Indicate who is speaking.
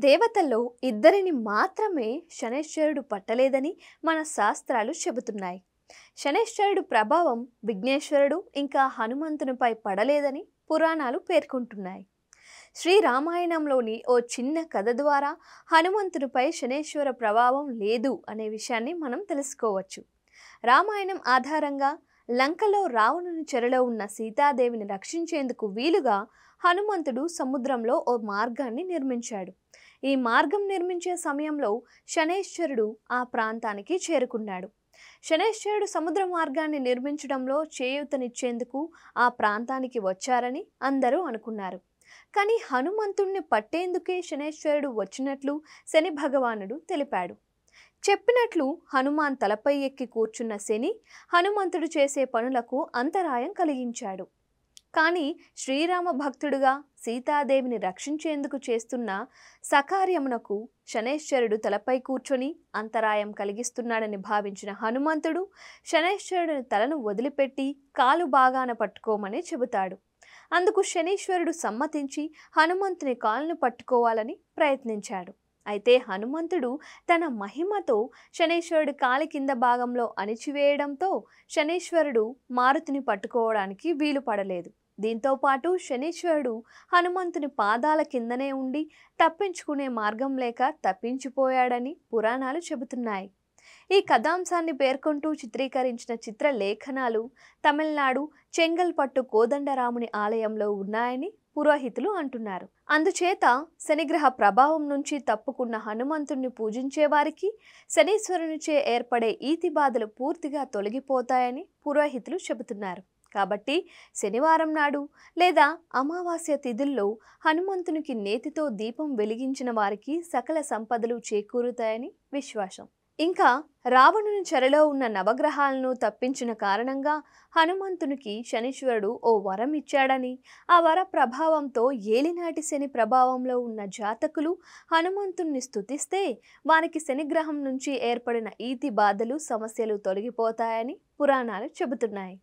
Speaker 1: దేవతల్లో ఇద్దరిని మాత్రమే శనైశ్వరుడు పట్టలేదని మన శాస్త్రాలు చెబుతున్నాయి. శనైశ్వరుడు ప్రభావం విఘ్నేశ్వరుడు ఇంకా హనుమంతునిపై పడలేదని పురాణాలు పేర్కొంటున్నాయి. శ్రీరామాయణంలోని ఓ చిన్న కథ ద్వారా హనుమంతునిపై శనైశ్వర ప్రభావం లేదు అనే విషయాన్ని మనం తెలుసుకోవచ్చు. రామాయణం ఆధారంగా లంకలో రావణుని చెరలో ఉన్న సీతాదేవిని రక్షించేందుకు వీలుగా హనుమంతుడు సముద్రంలో ఓ మార్గాన్ని నిర్మించాడు. ఈ మార్గం నిర్మించే సమయంలో శనైశ్వరుడు ఆ ప్రాంతానికి చేరుకున్నాడు. శనైశ్వరుడు సముద్ర మార్గాన్ని నిర్మించడంలో చేయూతనిచ్చేందుకు ఆ ప్రాంతానికి వచ్చారని అందరూ అనుకున్నారు. కానీ హనుమంతుణ్ణి పట్టేందుకే శనైశ్వరుడు వచ్చినట్లు శని భగవానుడు తెలిపాడు. చెప్పినట్లు హనుమాన్ తలపై ఎక్కి కూర్చున్న శని హనుమంతుడు చేసే పనులకు అంతరాయం కలిగించాడు. కానీ శ్రీరామ భక్తుడుగా సీతాదేవిని రక్షించేందుకు చేస్తున్న సకార్యమునకు శనైశ్వరుడు తలపై కూర్చొని అంతరాయం కలిగిస్తున్నాడని భావించిన హనుమంతుడు శనైశ్వరుడిని తలను వదిలిపెట్టి కాలు భాగాన పట్టుకోమని చెబుతాడు. అందుకు శనీశ్వరుడు సమ్మతించి హనుమంతుని కాలును పట్టుకోవాలని ప్రయత్నించాడు. అయితే హనుమంతుడు తన మహిమతో శనైశ్వరుడి కాలి కింద భాగంలో అణిచివేయడంతో శనీశ్వరుడు మారుతిని పట్టుకోవడానికి వీలు పడలేదు. దీంతో పాటు శనీశ్వరుడు హనుమంతుని పాదాల కిందనే ఉండి తప్పించుకునే మార్గం లేక తప్పించిపోయాడని పురాణాలు చెబుతున్నాయి. ఈ కథాంశాన్ని పేర్కొంటూ చిత్రీకరించిన చిత్రలేఖనాలు తమిళనాడు చెంగల్పట్టు కోదండరాముని ఆలయంలో ఉన్నాయని పురోహితులు అంటున్నారు. అందుచేత శనిగ్రహ ప్రభావం నుంచి తప్పుకున్న హనుమంతుణ్ణి పూజించే వారికి శనీశ్వరునిచే ఏర్పడే ఈతి బాధలు పూర్తిగా తొలగిపోతాయని పురోహితులు చెబుతున్నారు. కాబట్టి శనివారం నాడు లేదా అమావాస్య తిథుల్లో హనుమంతునికి నేతితో దీపం వెలిగించిన వారికి సకల సంపదలు చేకూరుతాయని విశ్వాసం. ఇంకా రావణుని చెరలో ఉన్న నవగ్రహాలను తప్పించిన కారణంగా హనుమంతునికి శనీశ్వరుడు ఓ వరం ఇచ్చాడని, ఆ వర ప్రభావంతో ఏలినాటి శని ప్రభావంలో ఉన్న జాతకులు హనుమంతుణ్ణి స్తుతిస్తే వారికి శనిగ్రహం నుంచి ఏర్పడిన ఈతి బాధలు సమస్యలు తొలగిపోతాయని పురాణాలు చెబుతున్నాయి.